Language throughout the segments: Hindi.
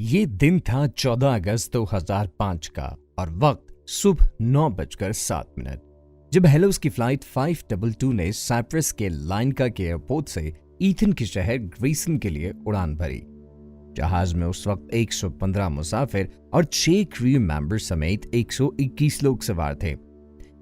ये दिन था 14 अगस्त 2005 का और वक्त सुबह 9:07 जब हेलोस की फ्लाइट 522 ने साइप्रस के लाइनका के एयरपोर्ट से ईथन के शहर ग्रेसन के लिए उड़ान भरी। जहाज में उस वक्त 115 मुसाफिर और 6 क्रू मेंबर समेत 121 लोग सवार थे।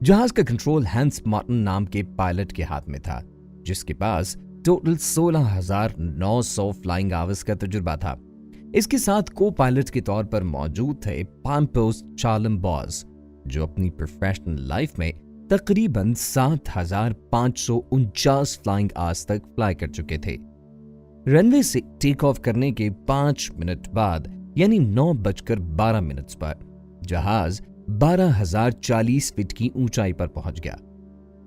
जहाज का कंट्रोल हैंस मार्टिन नाम के पायलट के हाथ में था, जिसके पास टोटल 16,900 फ्लाइंग आवर्स का तजुर्बा था। इसके साथ को पायलट के तौर पर मौजूद थे पाम्पोस चार्लम बॉस, जो अपनी प्रोफेशनल लाइफ में तकरीबन 7,549 फ्लाइंग आवर्स तक फ्लाई कर चुके थे। रनवे से टेक ऑफ करने के 5 मिनट बाद यानी 9:12 पर जहाज 12,040 फीट की ऊंचाई पर पहुंच गया।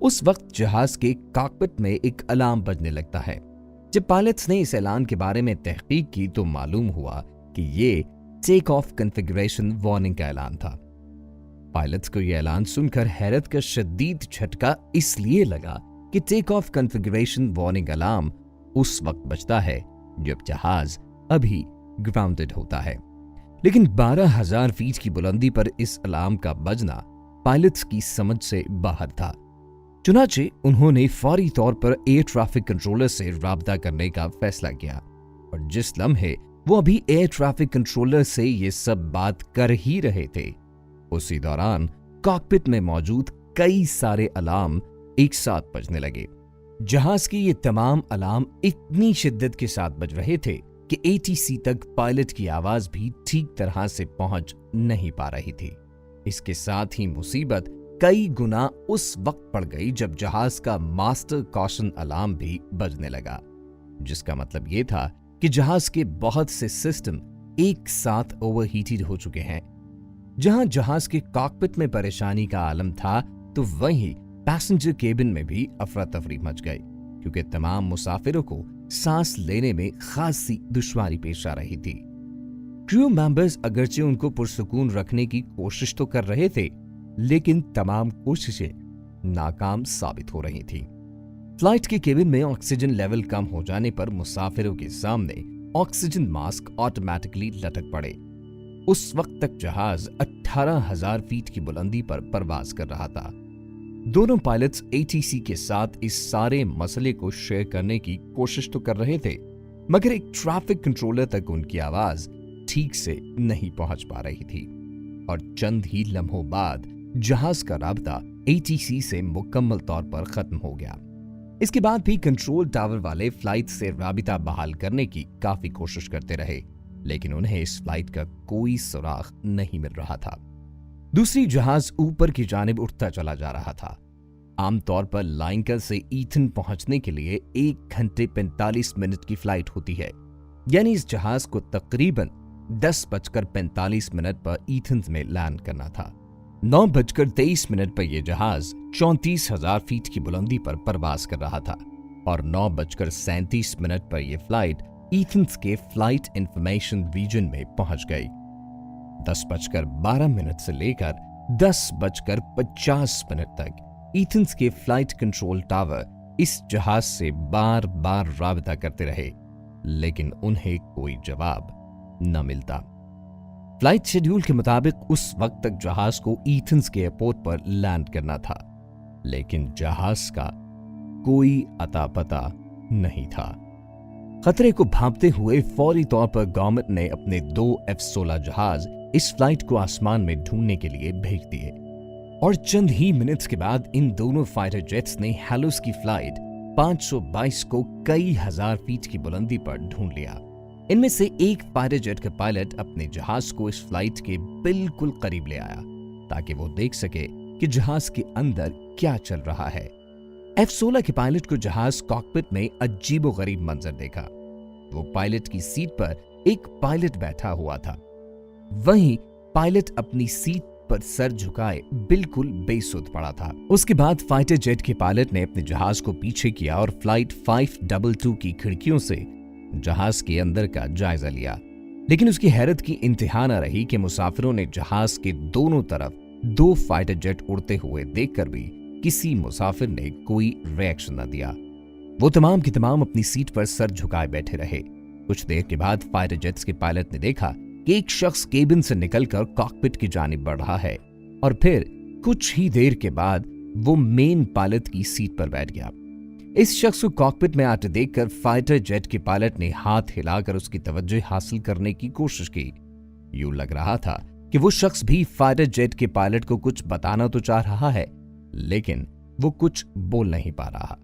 उस वक्त जहाज के कॉकपिट में एक अलार्म बजने लगता है। जब पायलट्स ने इस ऐलान के बारे में तहकीक की तो मालूम हुआ कि ये टेक ऑफ कॉन्फ़िगरेशन वार्निंग का ऐलान था। पायलट्स को यह ऐलान सुनकर हैरत का शदीद झटका इसलिए लगा कि take off configuration warning alarm उस वक्त बजता है जब जहाज अभी ग्राउंडेड होता है, लेकिन 12,000 फीट की बुलंदी पर इस अलार्म का बजना पायलट्स की समझ से बाहर था। चुनाचे उन्होंने फौरी तौर पर एयर ट्रैफिक कंट्रोलर से राब्ता करने का फैसला किया और जिस लम्हे वो अभी एयर ट्रैफिक कंट्रोलर से ये सब बात कर ही रहे थे, उसी दौरान कॉकपिट में मौजूद कई सारे अलार्म एक साथ बजने लगे। जहाज के ये तमाम अलार्म इतनी शिद्दत के साथ बज रहे थे कि एटीसी तक पायलट की आवाज भी ठीक तरह से पहुंच नहीं पा रही थी। इसके साथ ही मुसीबत कई गुना उस वक्त पड़ गई जब जहाज का मास्टर कॉशन अलार्म भी बजने लगा, जिसका मतलब यह था कि जहाज के बहुत से सिस्टम एक साथ ओवरहीटेड हो चुके हैं। जहां जहाज के कॉकपिट में परेशानी का आलम था, तो वहीं पैसेंजर केबिन में भी अफरा तफरी मच गई, क्योंकि तमाम मुसाफिरों को सांस लेने में खासी दुश्वारी पेश आ रही थी। क्रू मेंबर्स अगरचे उनको पुरसुकून रखने की कोशिश तो कर रहे थे, लेकिन तमाम कोशिशें नाकाम साबित हो रही थीं। फ्लाइट के केबिन में ऑक्सीजन लेवल कम हो जाने पर मुसाफिरों के सामने ऑक्सीजन मास्क ऑटोमेटिकली लटक पड़े। उस वक्त तक जहाज 18,000 फीट की बुलंदी पर परवाज कर रहा था। दोनों पायलट्स एटीसी के साथ इस सारे मसले को शेयर करने की कोशिश तो कर रहे थे, मगर एक ट्रैफिक कंट्रोलर तक उनकी आवाज ठीक से नहीं पहुंच पा रही थी और चंद ही लम्हों बाद जहाज का राब्ता एटीसी से मुकम्मल तौर पर खत्म हो गया। इसके बाद भी कंट्रोल टावर वाले फ्लाइट से राबिता बहाल करने की काफी कोशिश करते रहे, लेकिन उन्हें इस फ्लाइट का कोई सुराग नहीं मिल रहा था। दूसरी जहाज ऊपर की जानिब उठता चला जा रहा था। आमतौर पर लाइनका से ईथन पहुंचने के लिए 1 घंटे 45 मिनट की फ्लाइट होती है, यानी इस जहाज को तकरीबन 10:45 पर ईथन में लैंड करना था। 9:23 पर यह जहाज 34,000 फीट की बुलंदी पर परवाज कर रहा था और 9:37 पर यह फ्लाइट ईथन्स के फ्लाइट इंफॉर्मेशन रीजन में पहुंच गई। 10:12 से लेकर 10:50 तक ईथन्स के फ्लाइट कंट्रोल टावर इस जहाज से बार बार राब्ता करते रहे, लेकिन उन्हें कोई जवाब न मिलता। फ्लाइट शेड्यूल के मुताबिक उस वक्त तक जहाज को ईथन्स के एयरपोर्ट पर लैंड करना था, लेकिन जहाज का कोई अता पता नहीं था। खतरे को भांपते हुए फौरी तौर पर गवर्नमेंट ने अपने 2 F-16 जहाज इस फ्लाइट को आसमान में ढूंढने के लिए भेज दिए और चंद ही मिनट्स के बाद इन दोनों फाइटर जेट्स ने हेलोस की फ्लाइट 522 को कई हजार फीट की बुलंदी पर ढूंढ लिया। इनमें से एक फाइटर जेट का पायलट अपने जहाज को इस फ्लाइट के बिल्कुल करीब ले आया ताकि वो देख सके कि जहाज के अंदर क्या चल रहा है। F-16 के पायलट को जहाज कॉकपिट में अजीबोगरीब मंजर देखा। वो पायलट की सीट पर एक पायलट बैठा हुआ था, वहीं पायलट अपनी सीट पर सर झुकाए बिल्कुल बेसुध पड़ा था। उसके बाद फाइटर जेट के पायलट ने अपने जहाज को पीछे किया और फ्लाइट 522 की खिड़कियों से जहाज के अंदर का जायजा लिया, लेकिन उसकी हैरत की इंतहा न रही कि मुसाफिरों ने जहाज के दोनों तरफ 2 फाइटर जेट उड़ते हुए देखकर भी किसी मुसाफिर ने कोई रिएक्शन न दिया। वो तमाम की तमाम अपनी सीट पर सर झुकाए बैठे रहे। कुछ देर के बाद फाइटर जेट्स के पायलट ने देखा कि एक शख्स केबिन से निकलकर कॉकपिट की जानिब बढ़ रहा है और फिर कुछ ही देर के बाद वो मेन पायलट की सीट पर बैठ गया। इस शख्स को कॉकपिट में आते देखकर फाइटर जेट के पायलट ने हाथ हिलाकर उसकी तवज्जो हासिल करने की कोशिश की। यूं लग रहा था कि वो शख्स भी फाइटर जेट के पायलट को कुछ बताना तो चाह रहा है, लेकिन वो कुछ बोल नहीं पा रहा।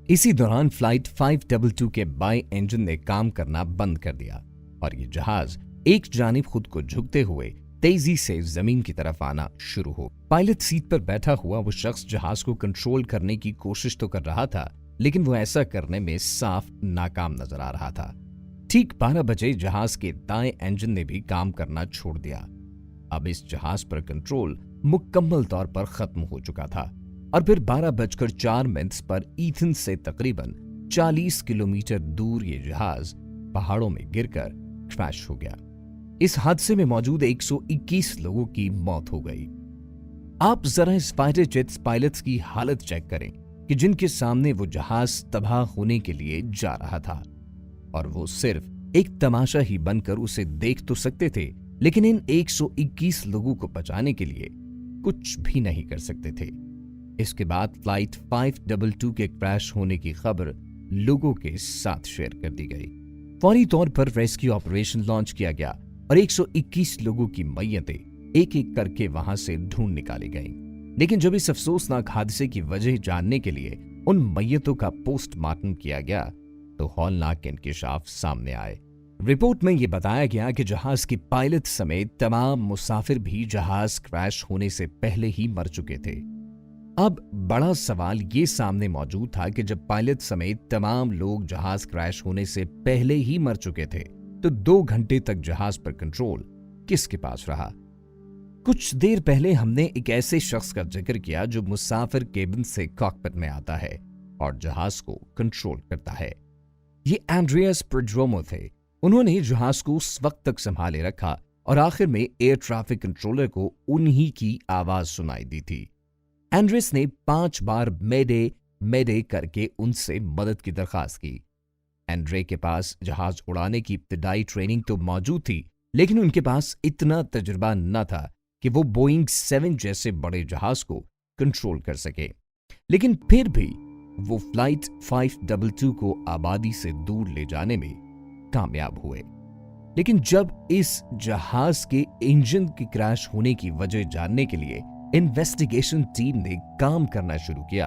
इसी दौरान फ्लाइट 522 के बाएं इंजन ने काम करना बंद कर दिया और ये जहाज एक जानिब खुद को झुकते हुए तेजी से जमीन की तरफ आना शुरू हो। पायलट सीट पर बैठा हुआ वो शख्स जहाज को कंट्रोल करने की कोशिश तो कर रहा था, लेकिन वो ऐसा करने में साफ नाकाम नजर आ रहा था। ठीक 12 बजे जहाज के दाएं इंजन ने भी काम करना छोड़ दिया। अब इस जहाज पर कंट्रोल मुकम्मल तौर पर खत्म हो चुका था और फिर 12:04 पर ईथन से तकरीबन 40 किलोमीटर दूर ये जहाज पहाड़ों में गिरकर क्रैश हो गया। इस हादसे में मौजूद 121 लोगों की मौत हो गई। आप जरा इस फाइटर जेट्स पायलट्स की हालत चेक करें कि जिनके सामने वो जहाज तबाह होने के लिए जा रहा था और वो सिर्फ एक तमाशा ही बनकर उसे देख तो सकते थे, लेकिन इन 121 लोगों को बचाने के लिए कुछ भी नहीं कर सकते थे। इसके बाद फ्लाइट 522 के क्रैश होने की खबर लोगों के साथ शेयर कर दी गई। फौरी तौर पर रेस्क्यू ऑपरेशन लॉन्च किया गया और 121 लोगों की मैयतें एक एक करके वहां से ढूंढ निकाली गईं। लेकिन जब इस अफसोसनाक हादसे की वजह जानने के लिए उन मैयतों का पोस्टमार्टम किया गया तो हौलनाक इंकशाफ सामने आए। रिपोर्ट में यह बताया गया कि जहाज के पायलट समेत तमाम मुसाफिर भी जहाज क्रैश होने से पहले ही मर चुके थे। अब बड़ा सवाल ये सामने मौजूद था कि जब पायलट समेत तमाम लोग जहाज क्रैश होने से पहले ही मर चुके थे तो 2 घंटे तक जहाज पर कंट्रोल किसके पास रहा? कुछ देर पहले हमने एक ऐसे शख्स का जिक्र किया जो मुसाफिर केबिन से कॉकपिट में आता है और जहाज को कंट्रोल करता है। ये एंड्रियास परड्रोमो थे। उन्होंने जहाज को उस वक्त तक संभाले रखा और आखिर में एयर ट्रैफिक कंट्रोलर को उन्हीं की आवाज सुनाई दी थी। एंड्रियास ने 5 बार मेडे मेडे करके उनसे मदद की दरखास्त की। एंड्रे के पास जहाज उड़ाने की इब्तिदाई ट्रेनिंग तो मौजूद थी, लेकिन उनके पास इतना तजुर्बा न था कि वो बोइंग 7 जैसे बड़े जहाज को कंट्रोल कर सके। लेकिन फिर भी वो फ्लाइट 522 को आबादी से दूर ले जाने में कामयाब हुए। लेकिन जब इस जहाज के इंजन के क्रैश होने की वजह जानने के लिए इन्वेस्टिगेशन टीम ने काम करना शुरू किया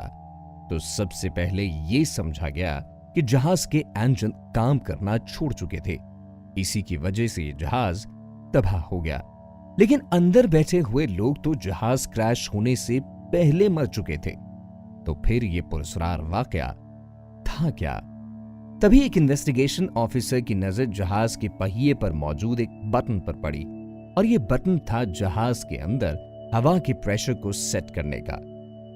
तो सबसे पहले यह समझा गया कि जहाज के इंजन काम करना छोड़ चुके थे। इसी की वजह से यह जहाज तबाह हो गया। लेकिन अंदर बैठे हुए लोग तो जहाज क्रैश होने से पहले मर चुके थे। तो फिर यह पुरस्कार वाकया था क्या? तभी एक इन्वेस्टिगेशन ऑफिसर की नजर जहाज के पहिए पर मौजूद एक बटन पर पड़ी और यह बटन था जहाज के अंदर हवा के प्रेशर को सेट करने का।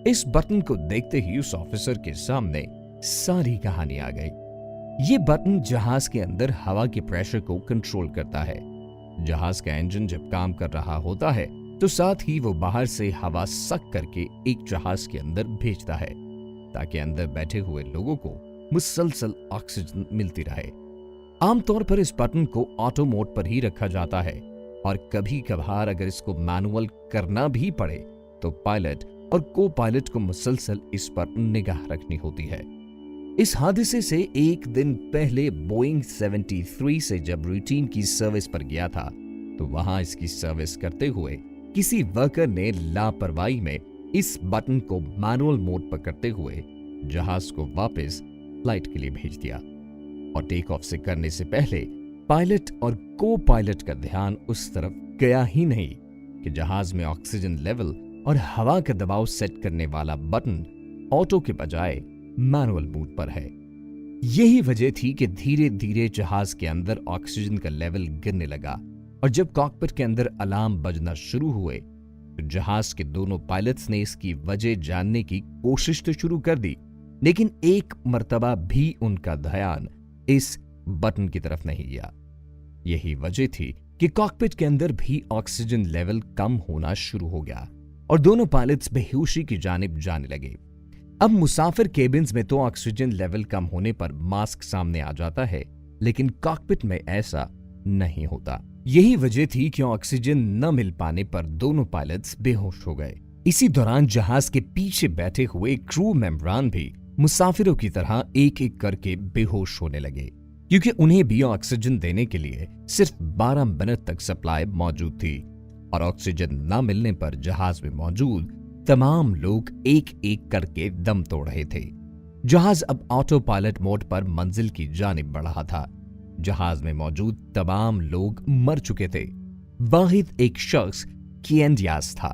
इस बटन को देखते ही उस ऑफिसर के सामने सारी कहानी आ गई। ये बटन जहाज के अंदर हवा के प्रेशर को कंट्रोल करता है। जहाज का इंजन जब काम कर रहा होता है तो साथ ही वो बाहर से हवा सक करके एक जहाज के अंदर भेजता है ताकि अंदर बैठे हुए लोगों को मुसलसल ऑक्सीजन मिलती रहे। आमतौर पर इस बटन को ऑटो मोड पर ही रखा जाता है और कभी कभार अगर इसको मैनुअल करना भी पड़े तो पायलट और को पायलट को मुसलसल इस पर निगाह रखनी होती है। इस हादसे से एक दिन पहले बोइंग 73 से जब रूटीन की सर्विस पर गया था तो वहां इसकी सर्विस करते हुए किसी वर्कर ने लापरवाही में इस बटन को मैनुअल मोड पर करते हुए जहाज को वापस फ्लाइट के लिए भेज दिया और टेक ऑफ से करने से पहले पायलट और को पायलट का ध्यान उस तरफ गया ही नहीं कि जहाज में ऑक्सीजन लेवल और हवा का दबाव सेट करने वाला बटन ऑटो के बजाय मैनुअल मोड पर है। यही वजह थी कि धीरे धीरे जहाज के अंदर ऑक्सीजन का लेवल गिरने लगा और जब कॉकपिट के अंदर अलार्म बजना शुरू हुए तो जहाज के दोनों पायलट्स ने इसकी वजह जानने की कोशिश तो शुरू कर दी, लेकिन एक मर्तबा भी उनका ध्यान इस बटन की तरफ नहीं गया। यही वजह थी कि कॉकपिट के अंदर भी ऑक्सीजन लेवल कम होना शुरू हो गया और दोनों पायलट्स बेहोशी की जानिब जाने लगे। अब मुसाफिर केबिन्स में तो ऑक्सीजन लेवल कम होने पर मास्क सामने आ जाता है, लेकिन कॉकपिट में ऐसा नहीं होता। यही वजह थी कि ऑक्सीजन न मिल पाने पर दोनों पायलट्स बेहोश हो गए। इसी दौरान जहाज के पीछे बैठे हुए क्रू मेंबरान भी मुसाफिरों की तरह एक एक करके बेहोश होने लगे, क्योंकि उन्हें भी ऑक्सीजन देने के लिए सिर्फ 12 मिनट तक सप्लाई मौजूद थी और ऑक्सीजन न मिलने पर जहाज में मौजूद तमाम लोग एक एक करके दम तोड़ रहे थे। जहाज अब ऑटो पायलट मोड पर मंजिल की जानिब बढ़ रहा था। जहाज में मौजूद तमाम लोग मर चुके थे। वाहिद एक शख्स किएन डियाज था।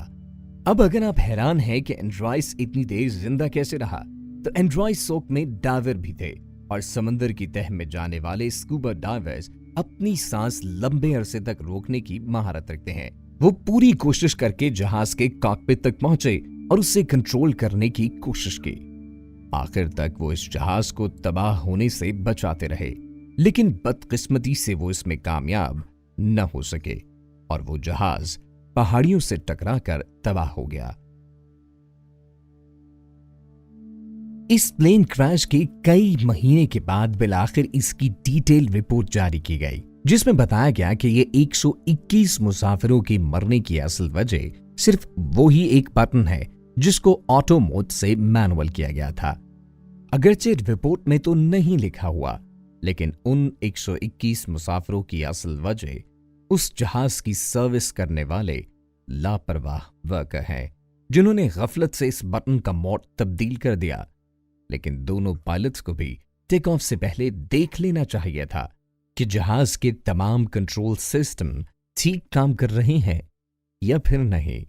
अब अगर आप हैरान हैं कि एंड्राइस इतनी देर जिंदा कैसे रहा, तो एंड्राइस सोक में डाइवर भी थे और समंदर की तह में जाने वाले स्कूबा डाइवर्स अपनी सांस लंबे अरसे तक रोकने की महारत रखते हैं। वो पूरी कोशिश करके जहाज के कॉकपिट तक पहुंचे और उसे कंट्रोल करने की कोशिश की। आखिर तक वो इस जहाज को तबाह होने से बचाते रहे, लेकिन बदकिस्मती से वो इसमें कामयाब न हो सके और वो जहाज पहाड़ियों से टकराकर तबाह हो गया। इस प्लेन क्रैश के कई महीने के बाद बिलाखिर इसकी डिटेल रिपोर्ट जारी की गई, जिसमें बताया गया कि ये 121 मुसाफिरों के मरने की असल वजह सिर्फ वो ही एक बटन है जिसको ऑटो मोड से मैनुअल किया गया था। अगरचे रिपोर्ट में तो नहीं लिखा हुआ, लेकिन उन 121 मुसाफिरों की असल वजह उस जहाज की सर्विस करने वाले लापरवाह वर्कर हैं, जिन्होंने गफलत से इस बटन का मोड तब्दील कर दिया। लेकिन दोनों पायलट्स को भी टेक ऑफ से पहले देख लेना चाहिए था कि जहाज के तमाम कंट्रोल सिस्टम ठीक काम कर रहे हैं या फिर नहीं।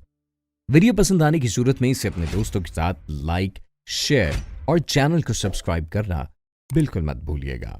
वीडियो पसंद आने की सूरत में इसे अपने दोस्तों के साथ लाइक, शेयर और चैनल को सब्सक्राइब करना बिल्कुल मत भूलिएगा।